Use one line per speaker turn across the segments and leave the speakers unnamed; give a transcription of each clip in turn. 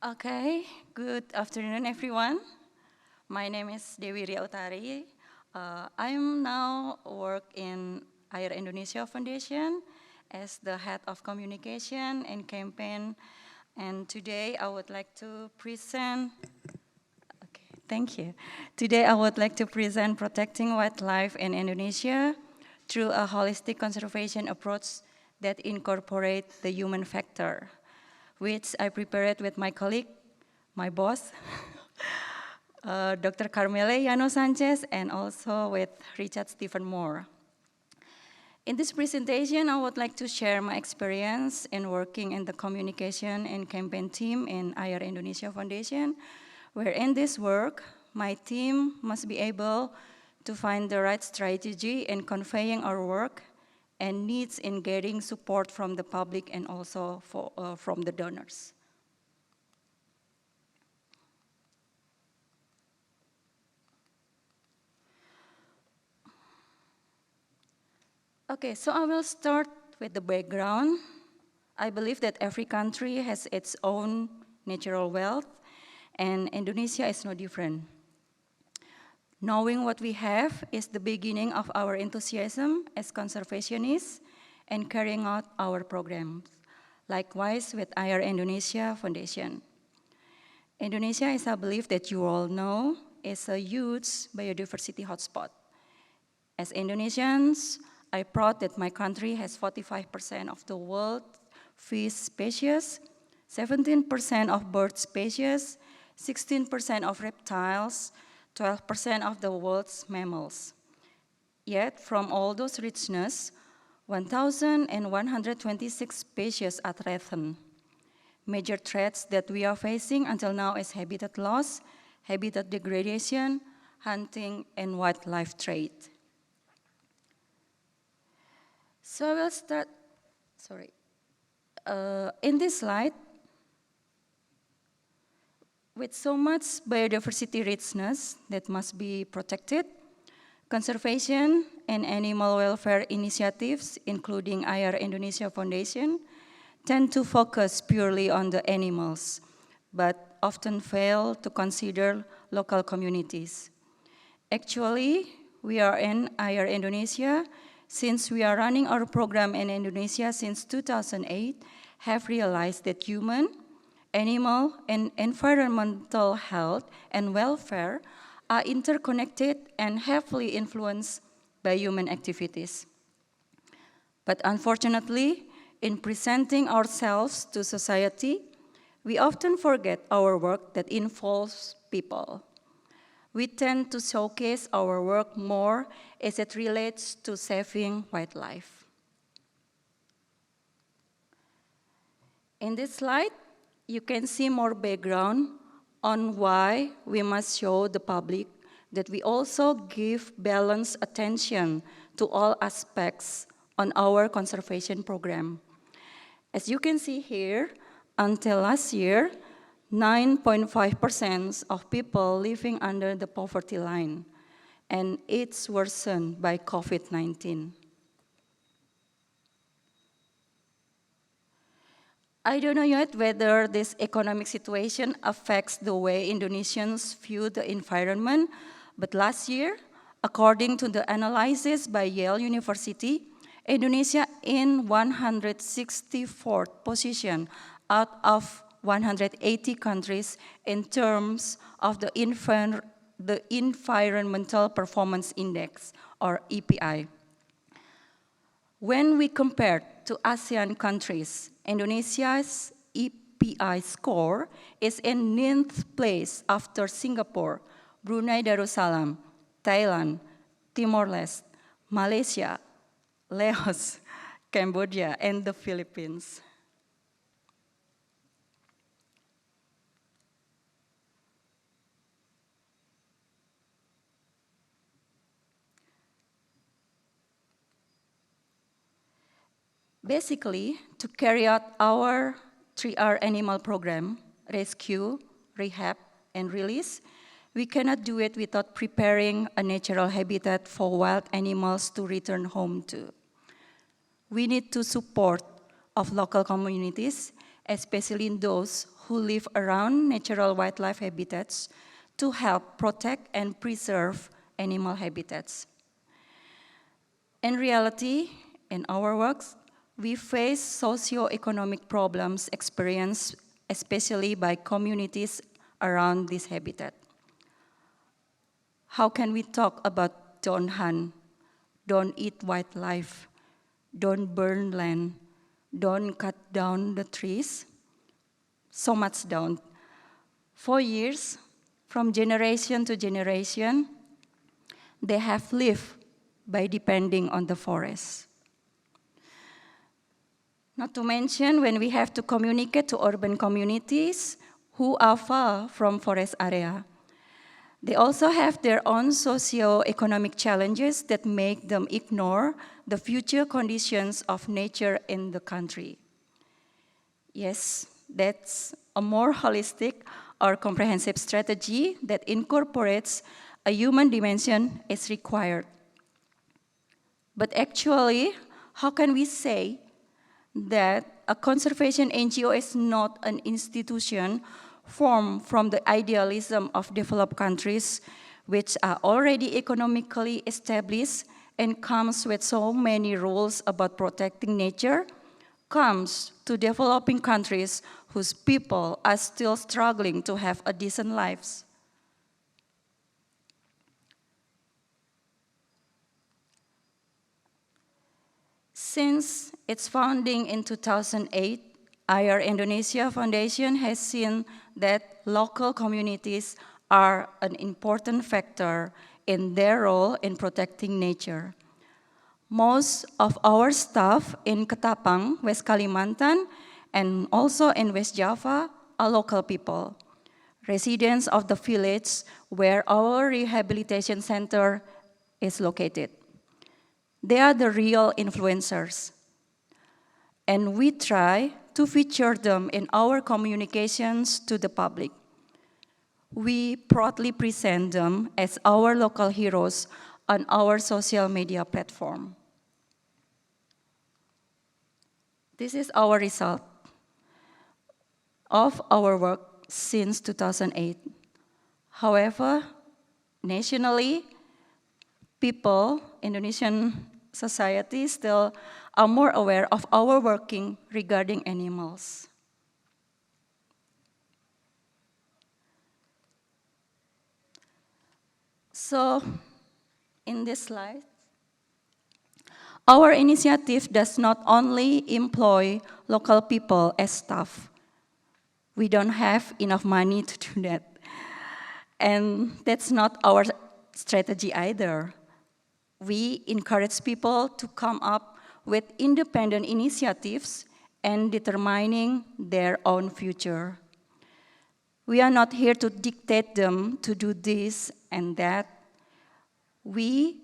Okay, good afternoon, everyone. My name is Dewi Utari. I'm now work in Air Indonesia Foundation as the head of communication and campaign. And today I would like to present. Okay, thank you. Today I would like to present protecting wildlife in Indonesia through a holistic conservation approach that incorporates the human factor, which I prepared with my colleague, my boss, Dr. Carmele Llano Sanchez, and also with Richard Stephen Moore. In this presentation, I would like to share my experience in working in the communication and campaign team in Air Indonesia Foundation, where in this work, my team must be able to find the right strategy in conveying our work and needs in getting support from the public and also from the donors. Okay, so I will start with the background. I believe that every country has its own natural wealth, and Indonesia is no different. Knowing what we have is the beginning of our enthusiasm as conservationists and carrying out our programs. Likewise with Air Indonesia Foundation. Indonesia, as I believe that you all know, is a huge biodiversity hotspot. As Indonesians, I'm proud that my country has 45% of the world's fish species, 17% of bird species, 16% of reptiles, 12% of the world's mammals. Yet, from all those richness, 1,126 species are threatened. Major threats that we are facing until now is habitat loss, habitat degradation, hunting, and wildlife trade. So I will start, in this slide, with so much biodiversity richness that must be protected, conservation and animal welfare initiatives, including Air Indonesia Foundation, tend to focus purely on the animals, but often fail to consider local communities. Actually, we are in Air Indonesia, since we are running our program in Indonesia since 2008, have realized that human, animal, and environmental health and welfare are interconnected and heavily influenced by human activities. But unfortunately, in presenting ourselves to society, we often forget our work that involves people. We tend to showcase our work more as it relates to saving wildlife. In this slide, you can see more background on why we must show the public that we also give balanced attention to all aspects on our conservation program. As you can see here, until last year, 9.5% of people living under the poverty line, and it's worsened by COVID-19. I don't know yet whether this economic situation affects the way Indonesians view the environment, but last year, according to the analysis by Yale University, Indonesia in 164th position out of 180 countries in terms of the Environmental Performance Index, or EPI. When we compare to ASEAN countries, Indonesia's EPI score is in 9th place after Singapore, Brunei Darussalam, Thailand, Timor-Leste, Malaysia, Laos, Cambodia, and the Philippines. Basically, to carry out our 3R animal program, rescue, rehab, and release, we cannot do it without preparing a natural habitat for wild animals to return home to. We need to support of local communities especially those who live around natural wildlife habitats, to help protect and preserve animal habitats. In reality, in our works, we face socio-economic problems experienced especially by communities around this habitat. How can we talk about don't hunt, don't eat wildlife, don't burn land, don't cut down the trees? So much don't. For years, from generation to generation, they have lived by depending on the forest. Not to mention when we have to communicate to urban communities who are far from forest area. They also have their own socio-economic challenges that make them ignore the future conditions of nature in the country. Yes, that's a more holistic or comprehensive strategy that incorporates a human dimension is required. But actually, how can we say that a conservation NGO is not an institution formed from the idealism of developed countries, which are already economically established and comes with so many rules about protecting nature, comes to developing countries whose people are still struggling to have a decent lives? Since its founding in 2008, AfA Indonesia Foundation has seen that local communities are an important factor in their role in protecting nature. Most of our staff in Ketapang, West Kalimantan, and also in West Java are local people, residents of the village where our rehabilitation center is located. They are the real influencers. And we try to feature them in our communications to the public. We proudly present them as our local heroes on our social media platform. This is our result of our work since 2008. However, nationally, people, Indonesian society still are more aware of our working regarding animals. So, in this slide, our initiative does not only employ local people as staff. We don't have enough money to do that. And that's not our strategy either. We encourage people to come up with independent initiatives and determining their own future. We are not here to dictate them to do this and that. We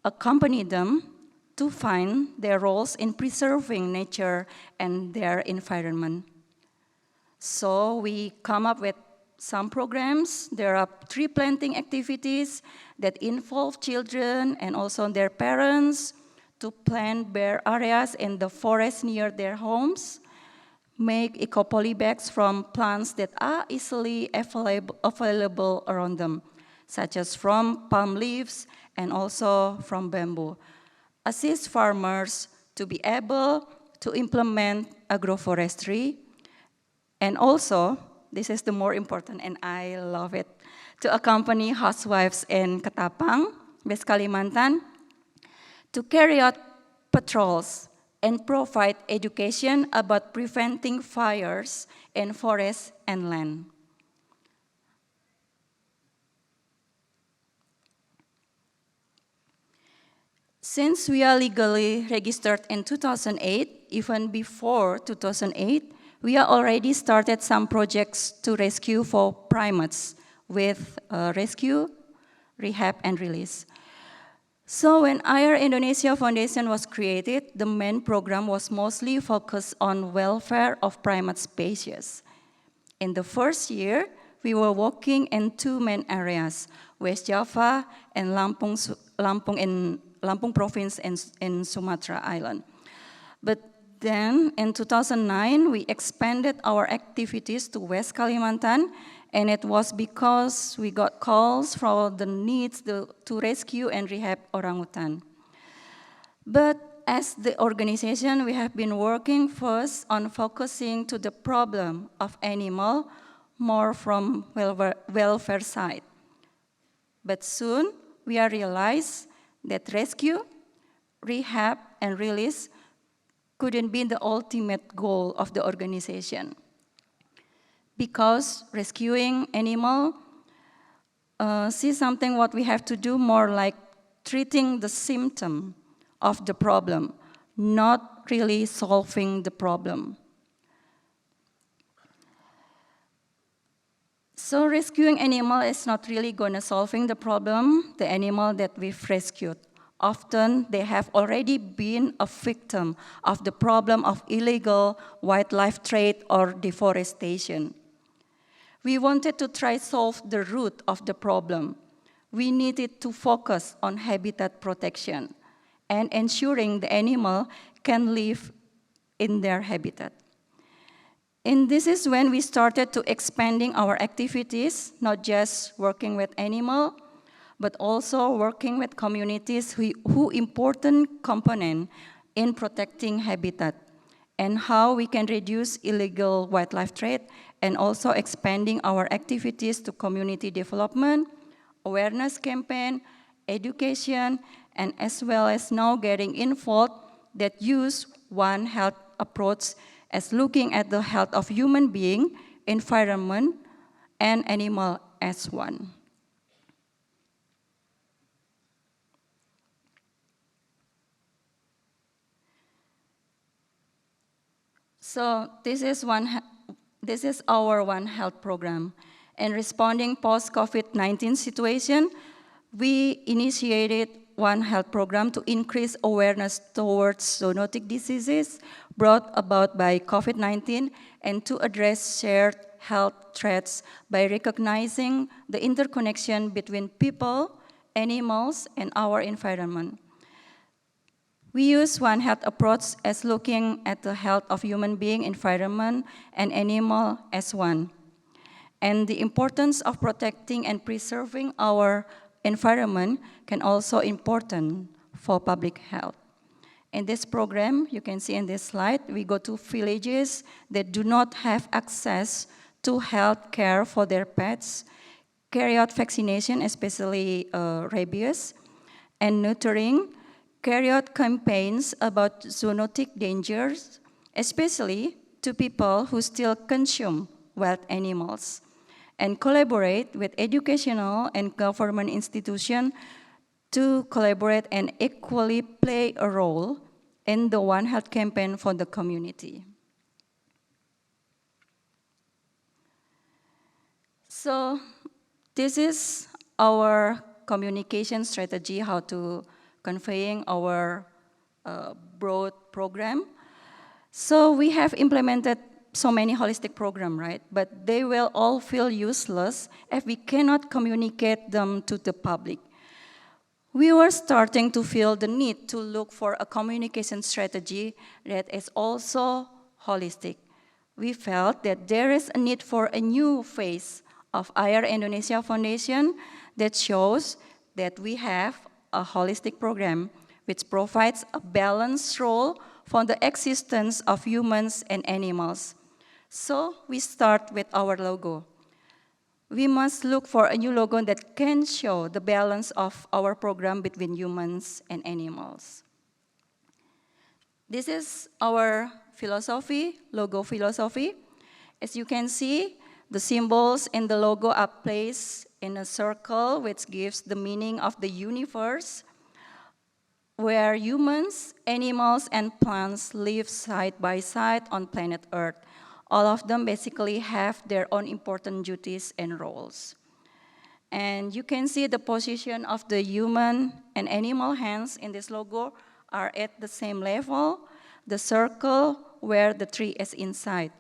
accompany them to find their roles in preserving nature and their environment. So we come up with some programs. There are tree planting activities that involve children and also their parents to plant bare areas in the forest near their homes, make eco-poly bags from plants that are easily available around them, such as from palm leaves and also from bamboo. Assist farmers to be able to implement agroforestry, and also, this is the more important, and I love it, to accompany housewives in Ketapang, West Kalimantan, to carry out patrols and provide education about preventing fires in forests and land. Since we are legally registered in 2008, even before 2008, we are already started some projects to rescue for primates with rescue, rehab, and release. So when AfA Indonesia Foundation was created, the main program was mostly focused on welfare of primate species. In the first year, we were working in two main areas, West Java and Lampung province in Sumatra Island. But Then in 2009, we expanded our activities to West Kalimantan, and it was because we got calls for the needs to rescue and rehab orangutan. But as the organization, we have been working first on focusing to the problem of animal more from welfare side. But soon, we are realized that rescue, rehab, and release couldn't be the ultimate goal of the organization. Because rescuing animal see something what we have to do more like treating the symptom of the problem, not really solving the problem. So rescuing animal is not really gonna solving the problem, the animal that we've rescued. Often they have already been a victim of the problem of illegal wildlife trade or deforestation. We wanted to try solve the root of the problem. We needed to focus on habitat protection and ensuring the animal can live in their habitat. And this is when we started to expanding our activities, not just working with animal, but also working with communities who important component in protecting habitat and how we can reduce illegal wildlife trade and also expanding our activities to community development, awareness campaign, education, and as well as now getting involved that use One Health approach as looking at the health of human being, environment, and animal as one. So this is our One Health program. In responding post-COVID-19 situation, we initiated One Health program to increase awareness towards zoonotic diseases brought about by COVID-19 and to address shared health threats by recognizing the interconnection between people, animals, and our environment. We use One Health approach as looking at the health of human being, environment, and animal as one. And the importance of protecting and preserving our environment can also important for public health. In this program, you can see in this slide, we go to villages that do not have access to health care for their pets, carry out vaccination, especially rabies, and neutering, carry out campaigns about zoonotic dangers, especially to people who still consume wild animals, and collaborate with educational and government institutions to collaborate and equally play a role in the One Health campaign for the community. So this is our communication strategy, how to conveying our broad program. So we have implemented so many holistic programs, right? But they will all feel useless if we cannot communicate them to the public. We were starting to feel the need to look for a communication strategy that is also holistic. We felt that there is a need for a new phase of AfA Indonesia Foundation that shows that we have a holistic program which provides a balanced role for the existence of humans and animals. So we start with our logo. We must look for a new logo that can show the balance of our program between humans and animals. This is our philosophy, logo philosophy. As you can see, the symbols in the logo are placed in a circle which gives the meaning of the universe, where humans, animals, and plants live side by side on planet Earth. All of them basically have their own important duties and roles. And you can see the position of the human and animal hands in this logo are at the same level, the circle where the tree is inside.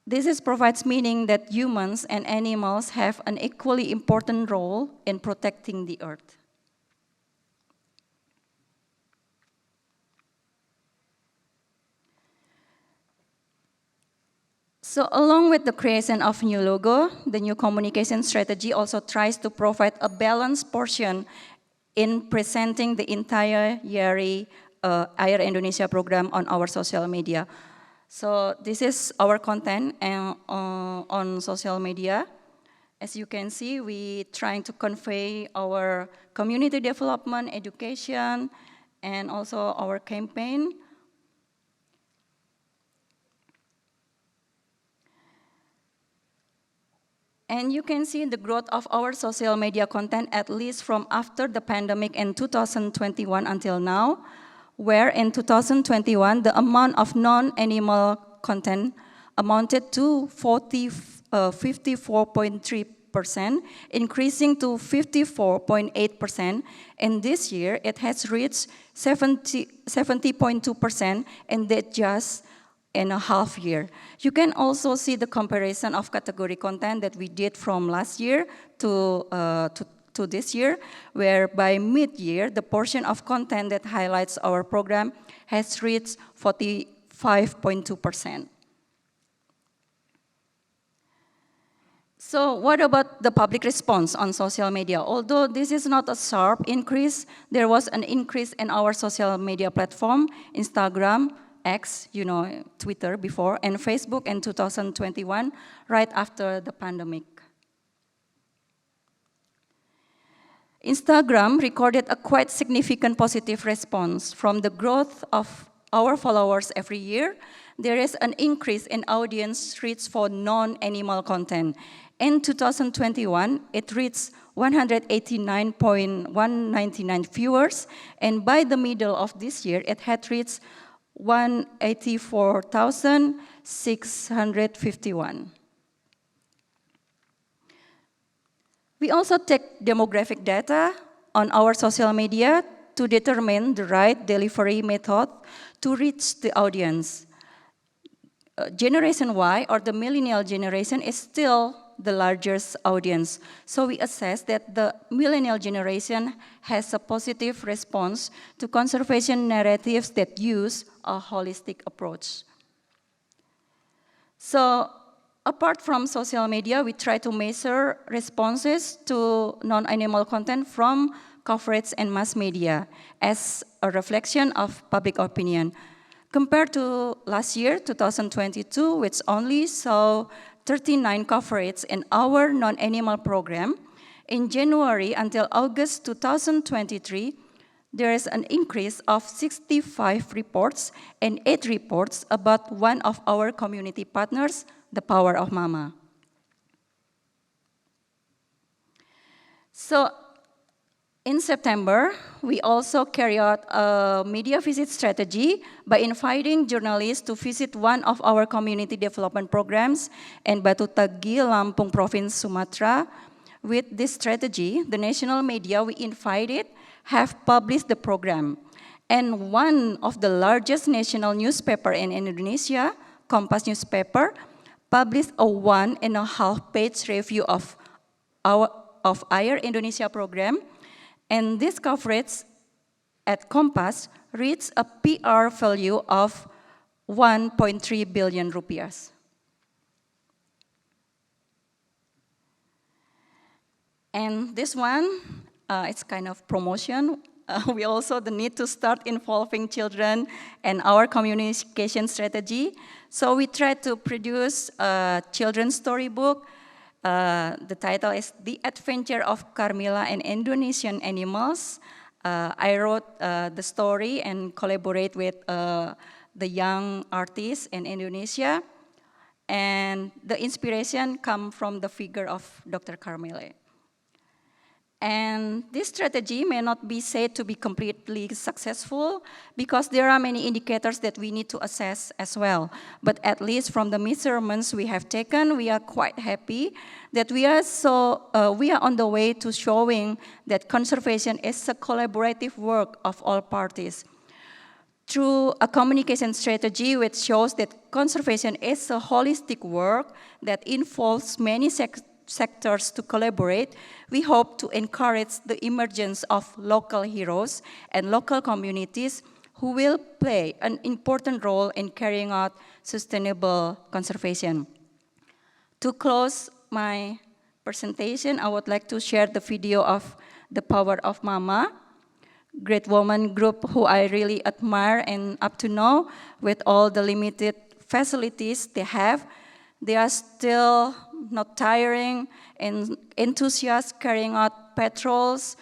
This provides meaning that humans and animals have an equally important role in protecting the Earth. So along with the creation of new logo, the new communication strategy also tries to provide a balanced portion in presenting the entire YARI Air Indonesia program on our social media. So this is our content on social media. As you can see, we trying to convey our community development, education, and also our campaign. And you can see the growth of our social media content at least from after the pandemic in 2021 until now, where in 2021, the amount of non-animal content amounted to 54.3%, increasing to 54.8%. And this year, it has reached 70.2%, and that just in a half year. You can also see the comparison of category content that we did from last year to this year, where by mid-year, the portion of content that highlights our program has reached 45.2%. So what about the public response on social media? Although this is not a sharp increase, there was an increase in our social media platform, Instagram, X, Twitter before, and Facebook in 2021, right after the pandemic. Instagram recorded a quite significant positive response from the growth of our followers every year. There is an increase in audience reach for non-animal content. In 2021, it reached 189.199 viewers, and by the middle of this year, it had reached 184,651. We also take demographic data on our social media to determine the right delivery method to reach the audience. Generation Y, or the millennial generation, is still the largest audience. So we assess that the millennial generation has a positive response to conservation narratives that use a holistic approach. So apart from social media, we try to measure responses to non-animal content from coverage and mass media as a reflection of public opinion. Compared to last year, 2022, which only saw 39 coverage in our non-animal program, in January until August 2023, there is an increase of 65 reports and 8 reports about one of our community partners, the Power of Mama. So in September, we also carry out a media visit strategy by inviting journalists to visit one of our community development programs in Batu Tagi, Lampung Province, Sumatra. With this strategy, the national media we invited have published the program. And one of the largest national newspaper in Indonesia, Kompas newspaper, published a 1.5-page review of Air Indonesia program. And this coverage at Kompas reached a PR value of 1.3 billion rupiah. And this one, it's kind of promotion. We also need to start involving children in our communication strategy. So we try to produce a children's storybook. The title is The Adventure of Carmilla and Indonesian Animals. I wrote the story and collaborate with the young artists in Indonesia. And the inspiration comes from the figure of Dr. Carmilla. And this strategy may not be said to be completely successful because there are many indicators that we need to assess as well. But at least from the measurements we have taken, we are quite happy that we are on the way to showing that conservation is a collaborative work of all parties. Through a communication strategy which shows that conservation is a holistic work that involves many sectors to collaborate, we hope to encourage the emergence of local heroes and local communities who will play an important role in carrying out sustainable conservation. To close my presentation, I would like to share the video of The Power of Mama, great woman group who I really admire, and up to now, with all the limited facilities they have, they are still not tiring and enthusiastic, carrying out patrols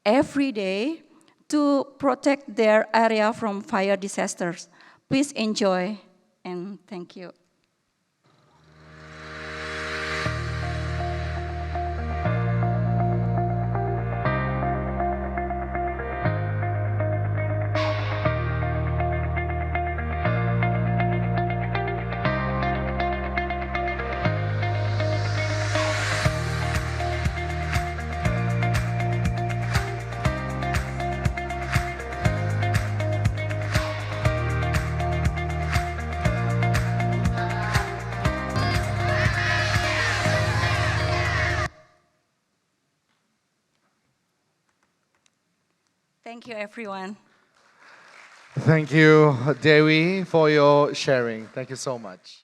every day to protect their area from fire disasters. Please enjoy, and thank you. Thank you, everyone.
Thank you, Dewi, for your sharing. Thank you so much.